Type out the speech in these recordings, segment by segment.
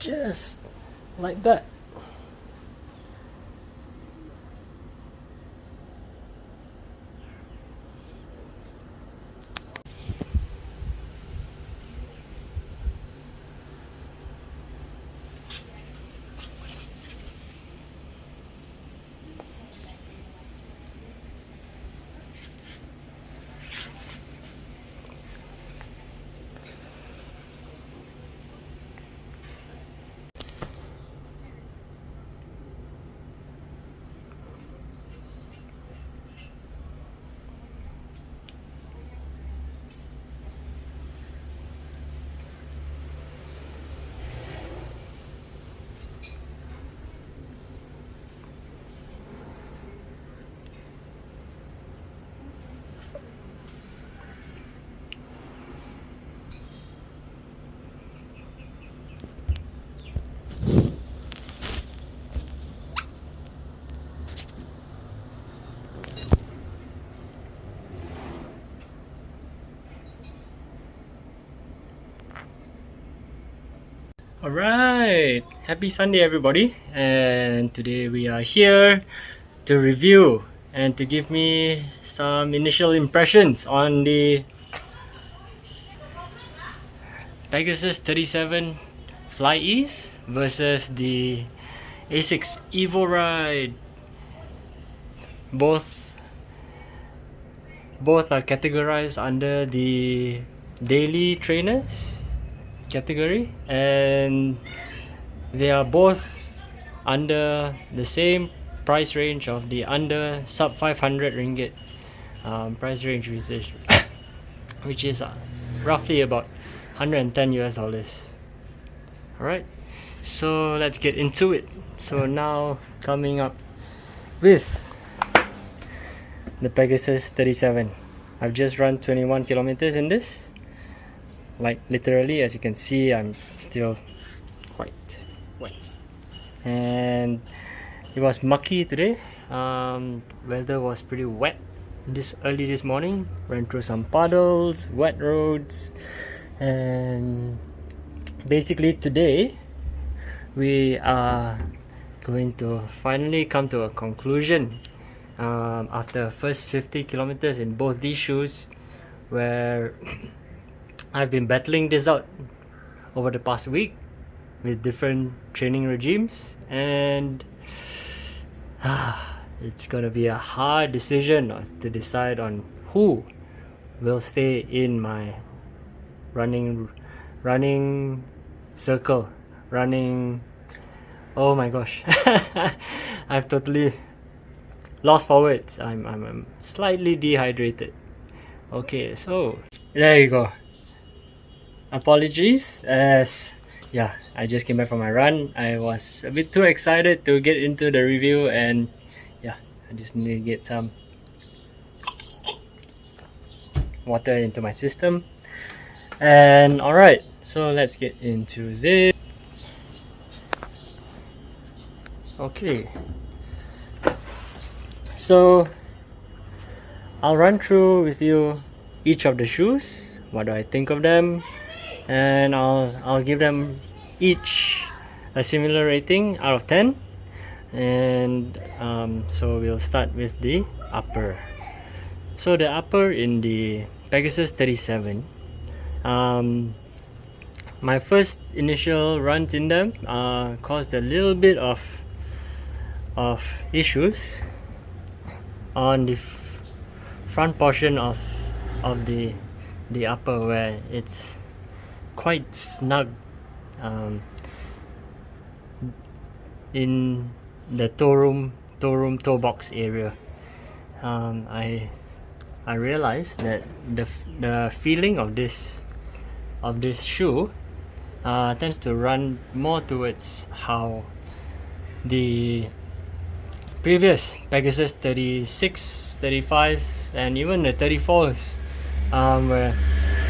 just like that. Alright, happy Sunday everybody, and today we are here to review and to give me some initial impressions on the Pegasus 37 Flyease versus the Asics Evoride. Both are categorized under the daily trainers category, and they are both under the same price range of the under sub 500 ringgit price range, which is roughly about 110 US dollars. Alright, so let's get into it. So now coming up with the Pegasus 37, I've just run 21 kilometers in this. Like literally, as you can see, I'm still quite wet, and it was mucky today. Weather was pretty wet early this morning. Ran through some puddles, wet roads, and basically today we are going to finally come to a conclusion after the first 50 kilometers in both these shoes, where I've been battling this out over the past week with different training regimes, and it's gonna be a hard decision to decide on who will stay in my running circle. Oh my gosh, I've totally lost for words. I'm slightly dehydrated. Okay, so there you go. Apologies, as yeah, I just came back from my run. I was a bit too excited to get into the review, and yeah, I just need to get some water into my system. And alright, so let's get into this. Okay, so I'll run through with you each of the shoes, what do I think of them, and I'll give them each a similar rating out of 10. And so we'll start with the upper. So the upper in the Pegasus 37, my first initial runs in them caused a little bit of issues on the front portion of the upper, where it's quite snug in the toe box area. I realized that the feeling of this shoe tends to run more towards how the previous Pegasus 36, 35s, and even the 34s, where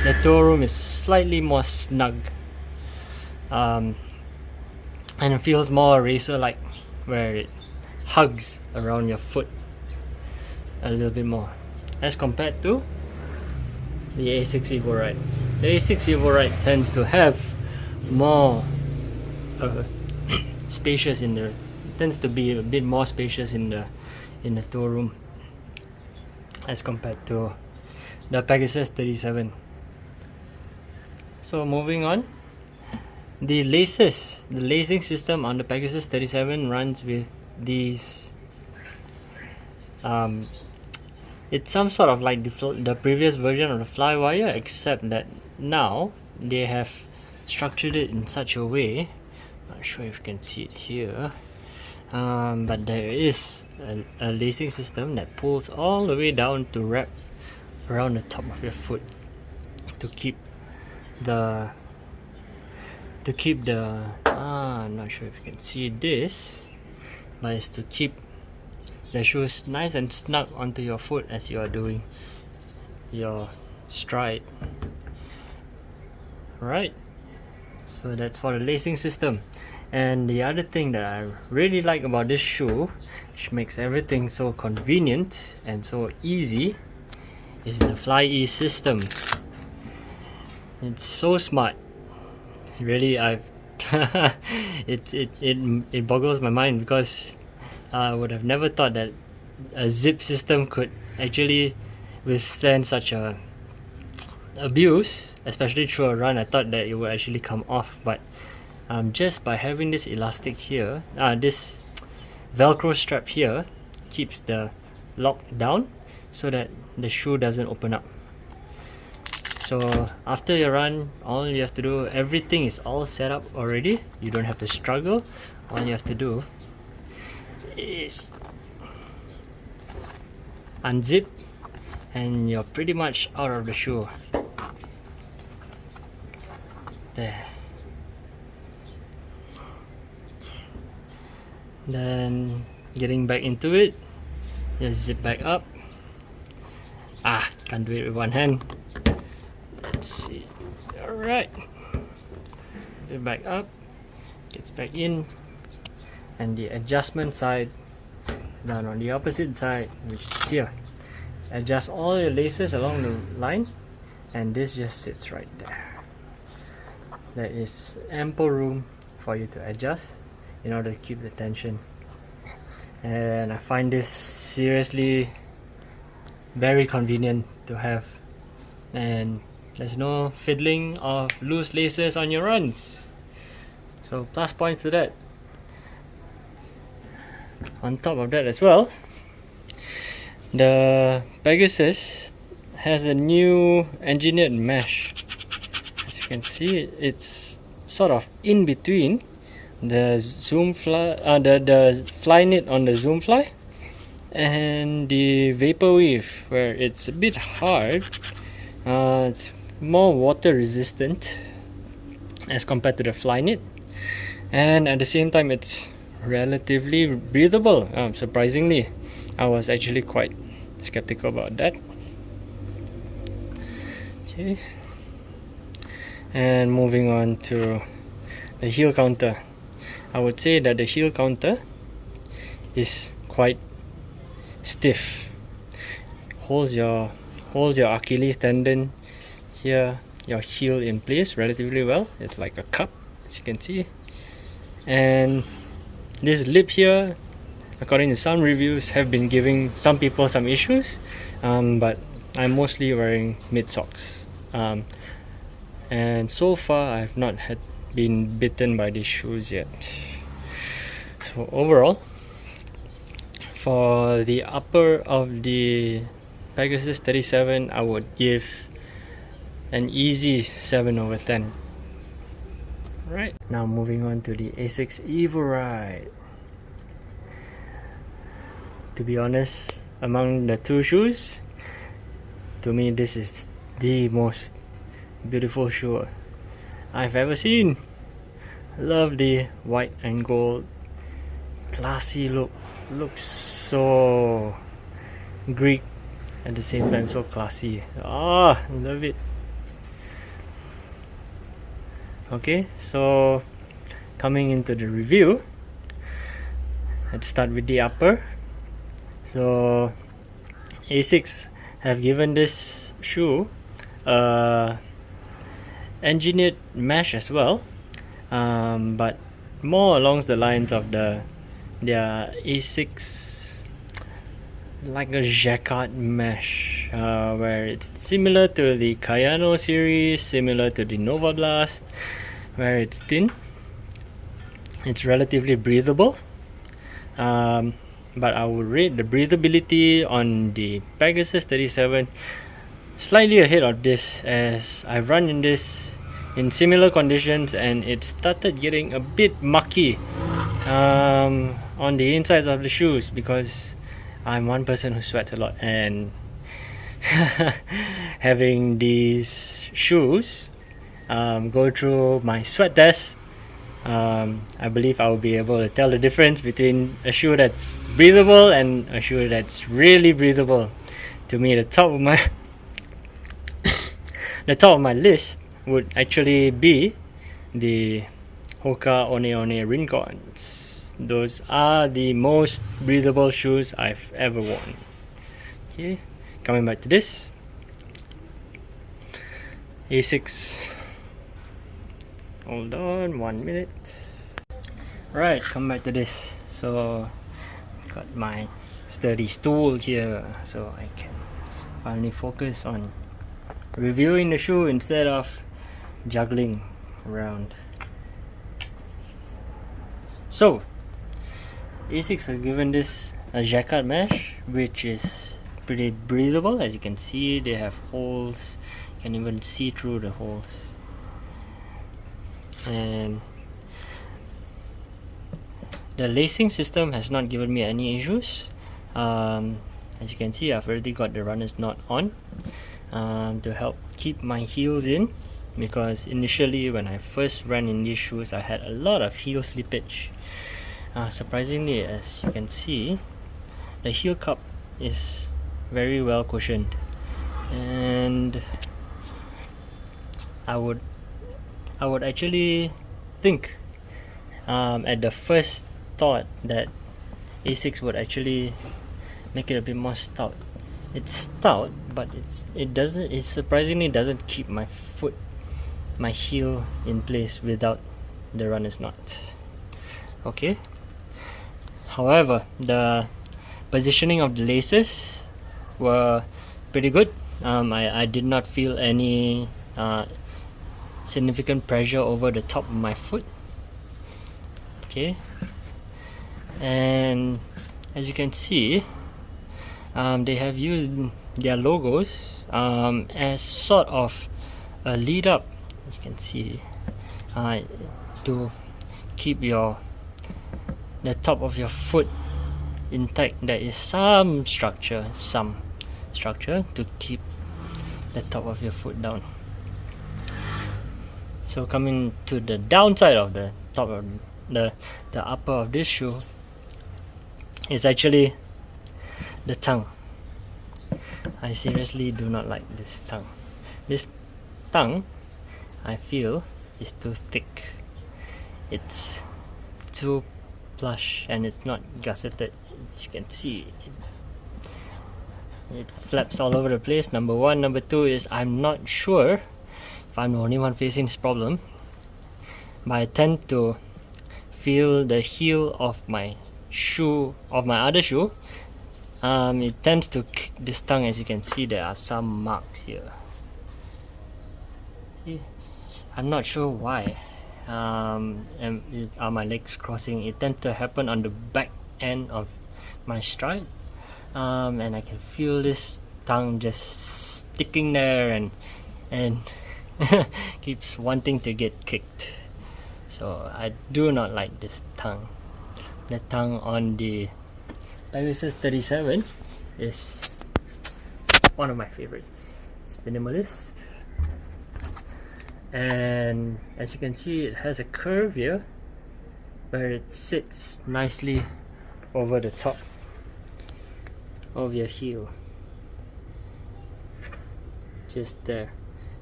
the toe room is slightly more snug, and it feels more racer-like, where it hugs around your foot a little bit more, as compared to the Asics Evoride. The Asics Evoride tends to have more spacious in the, tends to be a bit more spacious in the toe room as compared to the Pegasus 37. So moving on, the laces, the lacing system on the Pegasus 37 runs with these it's some sort of like the previous version of the Flywire, except that now they have structured it in such a way, not sure if you can see it here, but there is a lacing system that pulls all the way down to wrap around the top of your foot to keep the I'm not sure if you can see this, but it's to keep the shoes nice and snug onto your foot as you are doing your stride. Right, so that's for the lacing system. And the other thing that I really like about this shoe, which makes everything so convenient and so easy, is the Flyease system. It's so smart. Really, it boggles my mind, because I would have never thought that a zip system could actually withstand such a abuse, especially through a run. I thought that it would actually come off, but just by having this elastic here, this Velcro strap here keeps the lock down so that the shoe doesn't open up. So after your run, all you have to do, everything is all set up already. You don't have to struggle. All you have to do is unzip and you're pretty much out of the shoe. There. Then getting back into it, just zip back up. Can't do it with one hand. Let's see. Alright, zip back up, gets back in, and the adjustment side done on the opposite side, which is here. Adjust all your laces along the line, and this just sits right there. There is ample room for you to adjust in order to keep the tension. And I find this seriously very convenient to have, and there's no fiddling of loose laces on your runs. So plus points to that. On top of that as well, the Pegasus has a new engineered mesh. As you can see, it's sort of in between the the Flyknit on the Zoom Fly and the Vaporwave, where it's a bit hard. It's more water resistant as compared to the Flyknit, and at the same time it's relatively breathable. Surprisingly, I was actually quite skeptical about that. Okay, and moving on to the heel counter, I would say that the heel counter is quite stiff. Holds your Achilles tendon here, your heel in place relatively well. It's like a cup, as you can see. And this lip here, according to some reviews, have been giving some people some issues, but I'm mostly wearing mid socks, and so far I've not been bitten by these shoes yet. So overall, for the upper of the Pegasus 37, I would give an easy 7/10. Right, now moving on to the Asics Evoride. To be honest, among the two shoes, to me this is the most beautiful shoe I've ever seen. Love the white and gold classy look. Looks so Greek at the same time, so classy. Love it. Okay, so coming into the review, let's start with the upper. So Asics have given this shoe engineered mesh as well, but more along the lines of their Asics, like a jacquard mesh, where it's similar to the Kayano series, similar to the Nova Blast, where it's thin, it's relatively breathable, but I would rate the breathability on the Pegasus 37 slightly ahead of this, as I've run in this in similar conditions and it started getting a bit mucky on the insides of the shoes, because I'm one person who sweats a lot, and having these shoes go through my sweat test, I believe I will be able to tell the difference between a shoe that's breathable and a shoe that's really breathable. To me, the top of my list would actually be the Hoka One One Rincons. Those are the most breathable shoes I've ever worn. Okay, coming back to this Asics. Hold on 1 minute. Right, come back to this. So got my sturdy stool here, so I can finally focus on reviewing the shoe instead of juggling around. So Asics has given this a jacquard mesh, which is pretty breathable. As you can see, they have holes, you can even see through the holes, and the lacing system has not given me any issues. As you can see, I've already got the runner's knot on to help keep my heels in, because initially when I first ran in these shoes I had a lot of heel slippage. Surprisingly, as you can see, the heel cup is very well cushioned, and I would actually think at the first thought that Asics would actually make it a bit more stout. It's stout, but it surprisingly doesn't keep my heel in place without the runner's knot. Okay, however, the positioning of the laces were pretty good. I did not feel any significant pressure over the top of my foot. Okay, and as you can see, they have used their logos as sort of a lead up, as you can see, to keep the top of your foot intact. There is some structure to keep the top of your foot down. So coming to the downside of the top of the upper of this shoe is actually the tongue. I seriously do not like this tongue. This tongue, I feel, is too thick. It's too plush and it's not gusseted. As you can see, it flaps all over the place. Number one. Number two is, I'm not sure if I'm the only one facing this problem, but I tend to feel the heel of my other shoe, it tends to kick this tongue. As you can see, there are some marks here. See, I'm not sure why. And are my legs crossing? It tends to happen on the back end of my stride, and I can feel this tongue just sticking there and keeps wanting to get kicked. So I do not like this tongue. The tongue on the Pegasus 37 is one of my favorites. It's minimalist, and as you can see, it has a curve here where it sits nicely over the top of your heel, just there.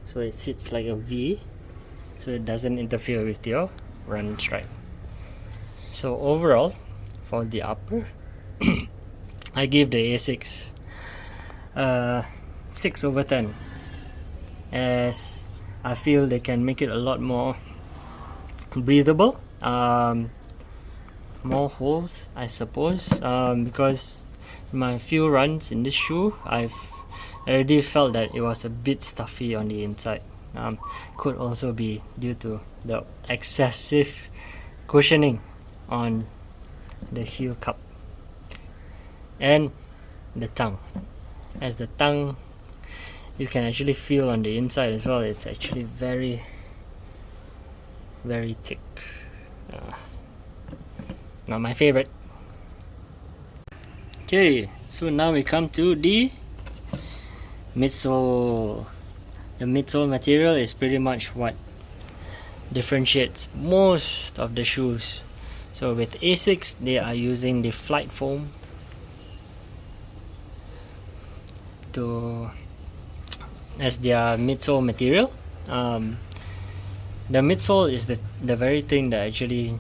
So it sits like a V, so it doesn't interfere with your run stride. So overall, for the upper, I give the Asics 6/10, as I feel they can make it a lot more breathable. more holes, I suppose, because my few runs in this shoe, I've already felt that it was a bit stuffy on the inside. Could also be due to the excessive cushioning on the heel cup and the tongue. As the tongue, you can actually feel on the inside as well, it's actually very thick. Not my favorite. Okay, so now we come to the midsole. The midsole material is pretty much what differentiates most of the shoes. So with Asics, they are using the flight foam as their midsole material. The midsole is the very thing that actually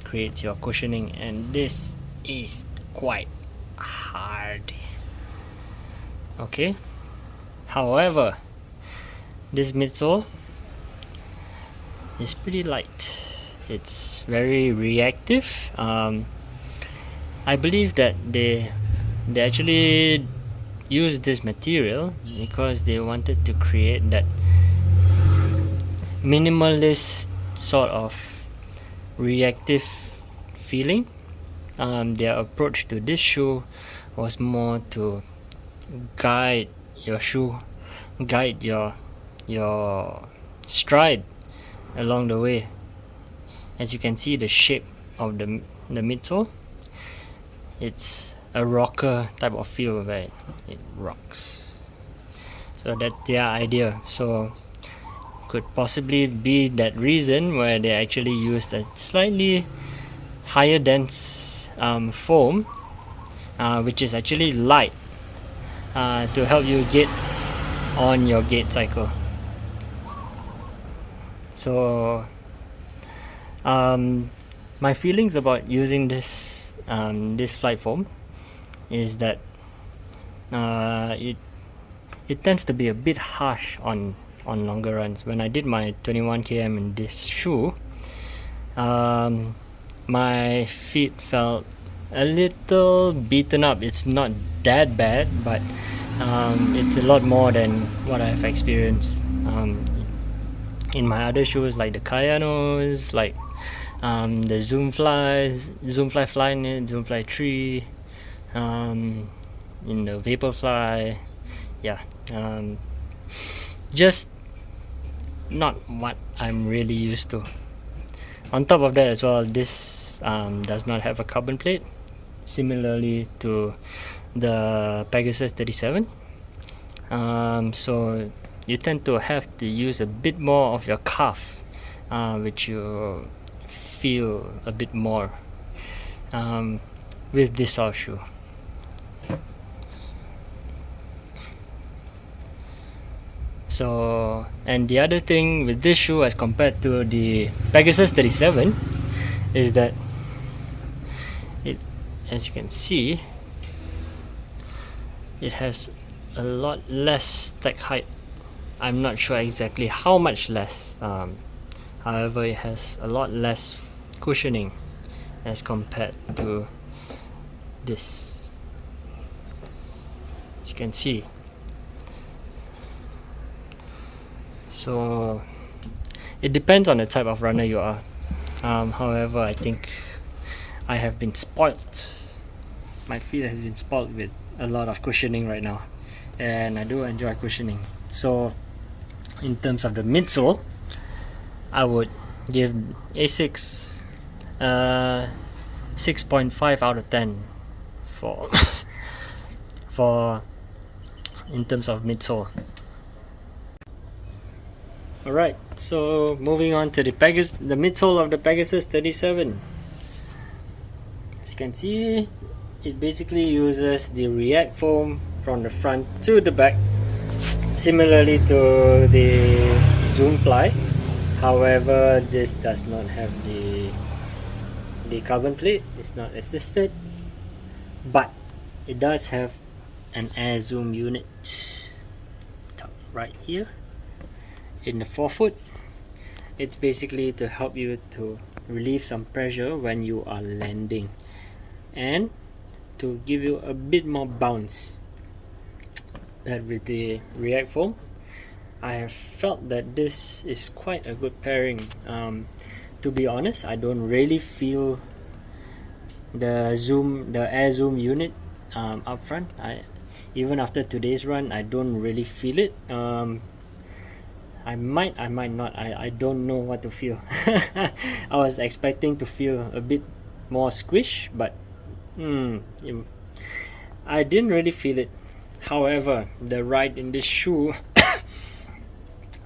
creates your cushioning, and this is quite hard. Okay, however, this midsole is pretty light. It's very reactive. I believe that they actually used this material because they wanted to create that minimalist sort of reactive feeling. Their approach to this shoe was more to guide your shoe, guide your stride along the way. As you can see, the shape of the midsole, it's a rocker type of feel where it rocks. So that's their idea. So could possibly be that reason where they actually used a slightly higher dense foam, which is actually light, to help you get on your gait cycle. So my feelings about using this flight foam is that it tends to be a bit harsh on longer runs. When I did my 21 km in this shoe, my feet felt a little beaten up. It's not that bad, but it's a lot more than what I've experienced in my other shoes, like the Kayanos, like the Zoom Fly Flyknit, Zoom Fly 3, in the Vaporfly. Yeah, just not what I'm really used to. On top of that as well, this does not have a carbon plate, similarly to the Pegasus 37. So you tend to have to use a bit more of your calf, which you feel a bit more with this sort of shoe. So, and the other thing with this shoe as compared to the Pegasus 37 is that it, as you can see, it has a lot less stack height. I'm not sure exactly how much less. However, it has a lot less cushioning as compared to this. As you can see. So it depends on the type of runner you are. However, I think I have been spoilt. My feet have been spoilt with a lot of cushioning right now, and I do enjoy cushioning. So in terms of the midsole, I would give Asics 6.5 out of 10 for for in terms of midsole. Alright, so moving on to the midsole of the Pegasus 37. As you can see, it basically uses the React foam from the front to the back, similarly to the Zoom Fly. However, this does not have the carbon plate. It's not assisted, but it does have an air zoom unit right here in the forefoot. It's basically to help you to relieve some pressure when you are landing, and to give you a bit more bounce. Paired with the React foam, I have felt that this is quite a good pairing. To be honest, I don't really feel the air zoom unit up front. Even after today's run, I don't really feel it. I might not. I don't know what to feel. I was expecting to feel a bit more squish, but I didn't really feel it. However, the ride in this shoe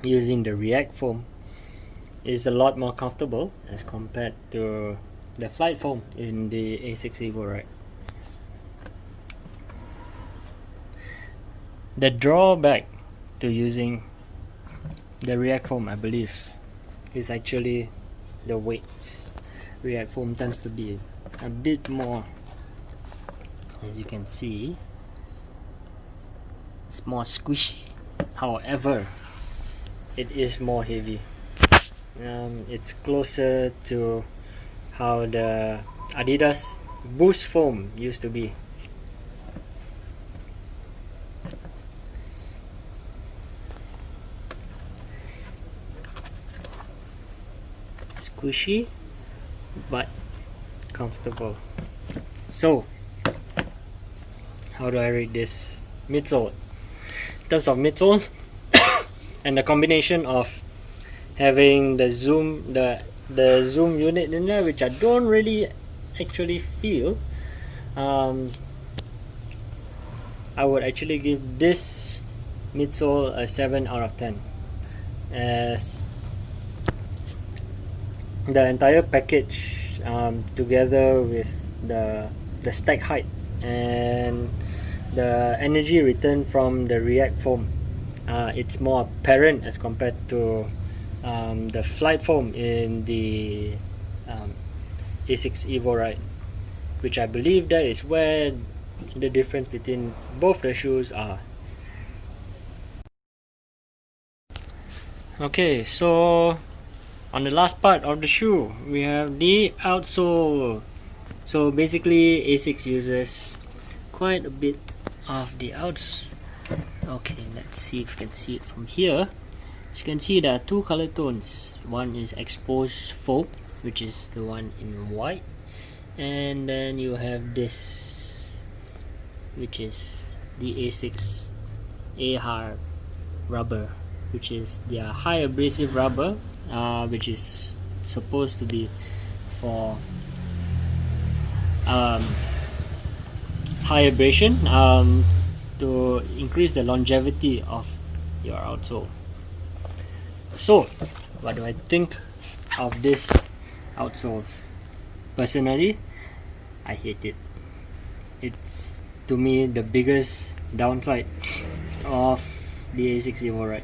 using the React foam is a lot more comfortable as compared to the flight foam in the Asics Evoride. The drawback to using the React foam, I believe, is actually the weight. React foam tends to be a bit more, as you can see, it's more squishy. However, it is more heavy. It's closer to how the Adidas Boost foam used to be. Squishy but comfortable. So, how do I rate this midsole? In terms of midsole and the combination of having the zoom unit in there, which I don't really actually feel, I would actually give this midsole a 7 out of 10, as the entire package, together with the stack height and the energy return from the React foam, it's more apparent as compared to the flight foam in the Asics Evoride, which I believe that is where the difference between both the shoes are. Okay, so on the last part of the shoe, we have the outsole. So basically, Asics uses quite a bit of the outs. Okay, let's see if you can see it from here. As you can see, there are two color tones. One is exposed foam, which is the one in white, and then you have this, which is the Asics A-Hard rubber, which is their high abrasive rubber, which is supposed to be for high abrasion, to increase the longevity of your outsole. So, what do I think of this outsole? Personally, I hate it. It's, to me, the biggest downside of the Asics Evoride.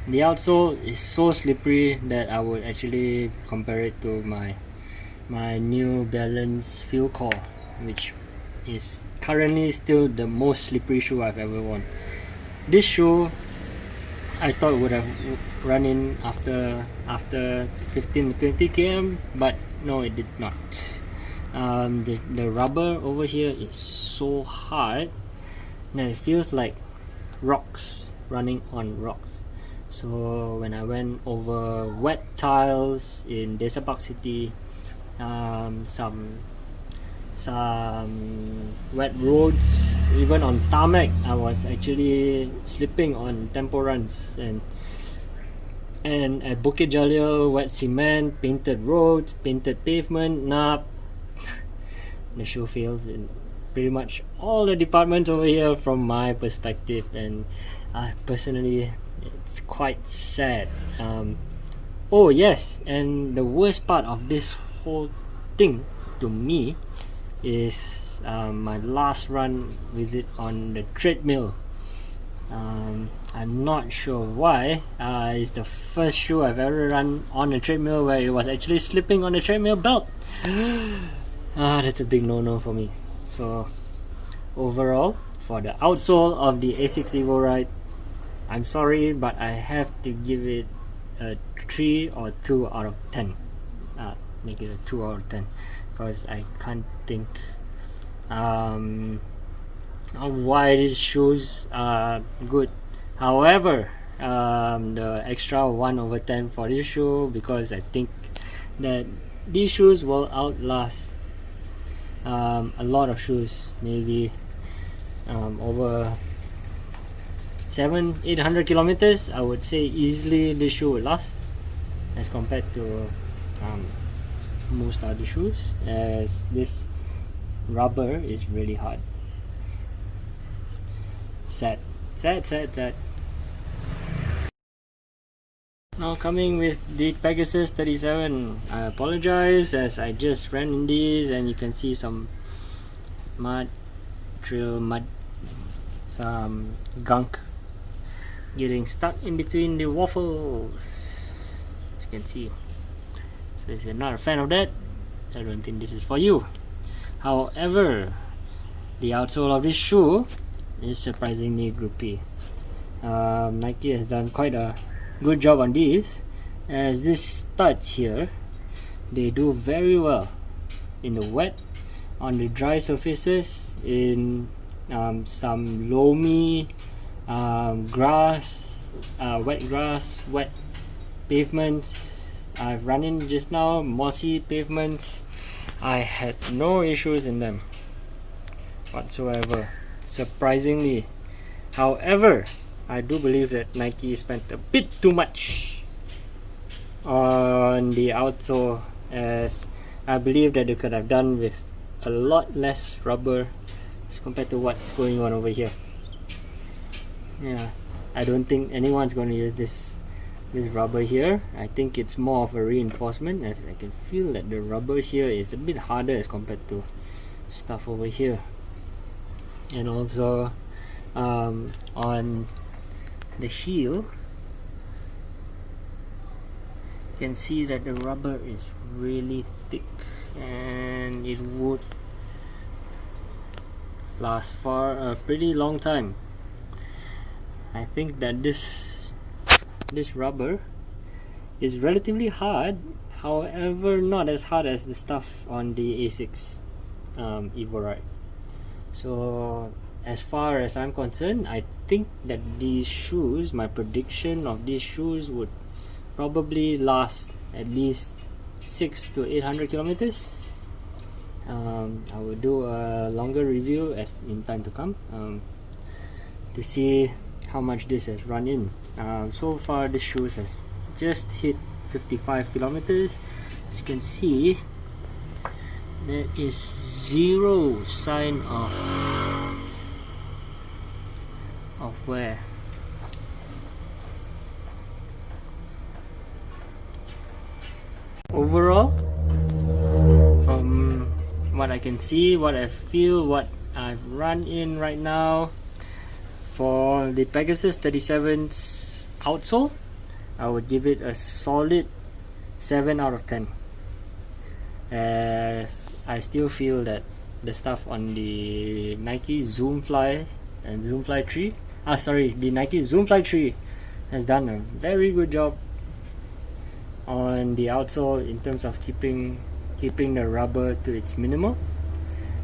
The outsole is so slippery that I would actually compare it to my New Balance Field Core, which is currently still the most slippery shoe I've ever worn. This shoe, I thought would have run in after 15 to 20 km, but no, it did not. The rubber over here is so hard that it feels like rocks, running on rocks. So when I went over wet tiles in Desa Park City, some wet roads, even on tarmac, I was actually slipping on tempo runs, and at Bukit Jalil, wet cement, painted roads, painted pavement, the shoe fails in pretty much all the departments over here from my perspective, and personally, it's quite sad. Oh yes, and the worst part of this whole thing to me is my last run with it on the treadmill. I'm not sure why. It's the first shoe I've ever run on a treadmill where it was actually slipping on the treadmill belt. That's a big no-no for me. So overall, for the outsole of the Asics Evoride, I'm sorry, but I have to give it a 3 or 2 out of 10. make it a 2 out of 10 because I can't think of why these shoes are good. However, the extra 1 over 10 for this shoe because I think that these shoes will outlast a lot of shoes, maybe over 700-800 kilometers. I would say easily this shoe will last as compared to most other shoes, as this rubber is really hard. Sad. Now coming with the Pegasus 37, I apologize as I just ran in these and you can see some trail mud, some gunk getting stuck in between the waffles, as you can see. So if you're not a fan of that, I don't think this is for you. However, the outsole of this shoe is surprisingly grippy. Nike has done quite a good job on these, as these studs here, they do very well in the wet, on the dry surfaces, in some loamy grass, wet pavements. I've run in just now mossy pavements. I had no issues in them whatsoever, surprisingly. However, I do believe that Nike spent a bit too much on the outsole, as I believe that they could have done with a lot less rubber as compared to what's going on over here. Yeah, I don't think anyone's going to use this rubber here. I think it's more of a reinforcement, as I can feel that the rubber here is a bit harder as compared to stuff over here. And also on the heel, you can see that the rubber is really thick and it would last for a pretty long time. I think that this rubber is relatively hard, however not as hard as the stuff on the Asics Evoride. So as far as I'm concerned, I think that these shoes, my prediction of these shoes would probably last at least 600 to 800 kilometers. I will do a longer review as in time to come to see how much this has run in. So far this shoes has just hit 55 kilometers. As you can see, there is zero sign of wear. Overall, from what I can see, what I feel, what I've run in right now, for the Pegasus 37's outsole, I would give it a solid 7 out of 10, as I still feel that the stuff on the Nike Zoomfly and Zoomfly 3, the Nike Zoomfly 3 has done a very good job on the outsole in terms of keeping the rubber to its minimal,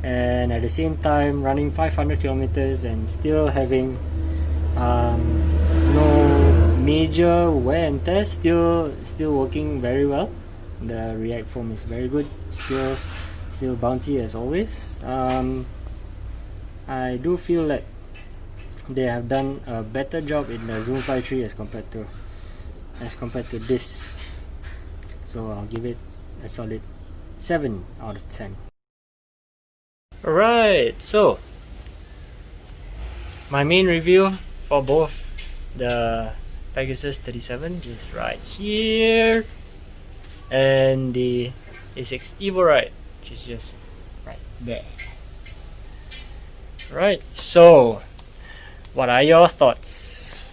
and at the same time running 500 kilometers and still having no major wear and tear, still working very well. The React foam is very good, still bouncy as always. I do feel that they have done a better job in the Zoomfly 3 as compared to this, so I'll give it a solid 7 out of 10. Alright, so my main review for both the Pegasus 37 is right here, and the Asics Evoride, which is just right there. Right, so what are your thoughts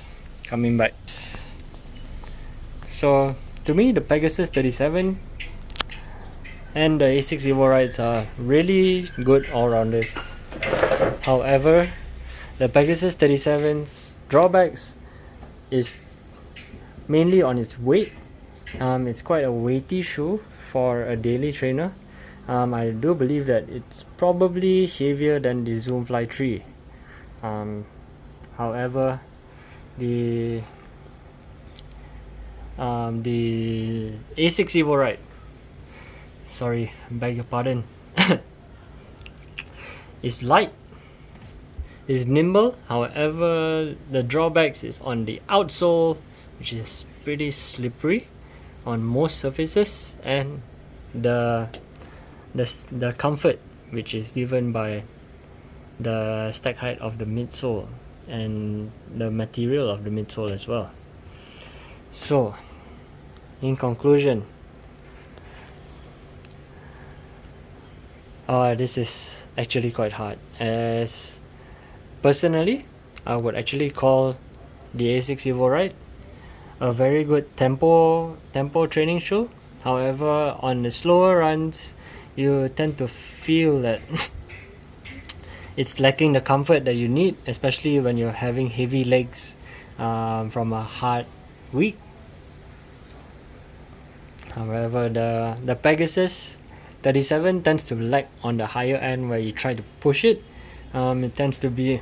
coming back? So to me, the Pegasus 37 and the Asics Evorides are really good all-rounders. However, the Pegasus 37's drawbacks is mainly on its weight It's quite a weighty shoe for a daily trainer. I do believe that it's probably heavier than the Zoom Fly 3. However, the Asics Evoride, sorry, beg your pardon, is light, is nimble. However, the drawbacks is on the outsole, which is pretty slippery on most surfaces, and the comfort, which is given by the stack height of the midsole and the material of the midsole as well. So, in conclusion, this is actually quite hard, as personally I would actually call the Asics Evoride a very good tempo training shoe. However, on the slower runs, you tend to feel that it's lacking the comfort that you need, especially when you're having heavy legs from a hard week. However, the Pegasus 37 tends to lag on the higher end where you try to push it. It tends to be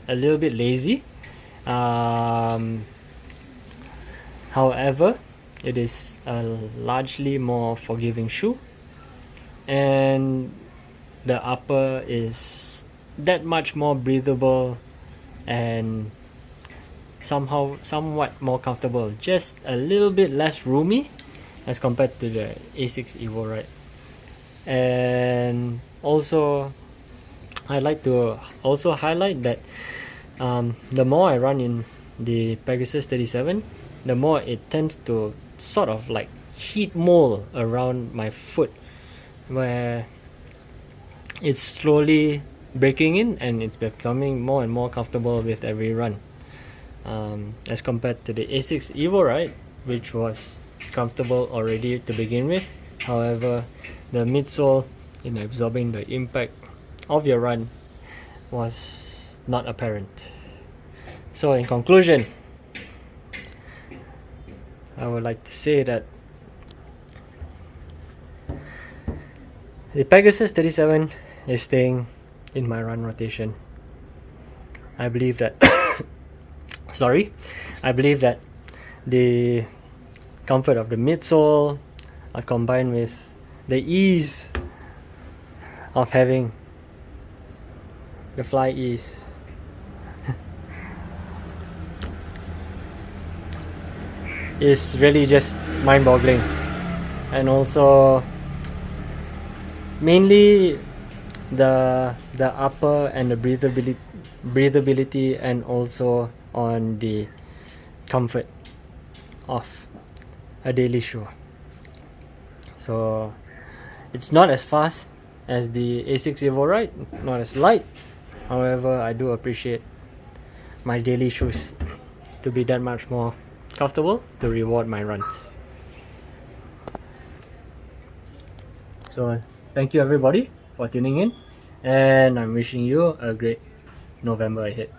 a little bit lazy. However, it is a largely more forgiving shoe, and the upper is that much more breathable and somewhat more comfortable, just a little bit less roomy as compared to the Asics Evoride. And also, I'd like to also highlight that the more I run in the Pegasus 37, the more it tends to sort of like heat mold around my foot, where it's slowly breaking in and it's becoming more and more comfortable with every run, as compared to the Asics Evoride, which was comfortable already to begin with. However, the midsole, in absorbing the impact of your run, was not apparent. So in conclusion, I would like to say that the Pegasus 37 is staying in my run rotation. I believe that I believe that the comfort of the midsole combined with the ease of having the Flyease is really just mind-boggling. And also mainly the upper and the breathability, and also on the comfort of a daily shoe. So it's not as fast as the Asics Evoride, not as light. However, I do appreciate my daily shoes to be that much more comfortable to reward my runs. So thank you everybody for tuning in, and I'm wishing you a great November ahead.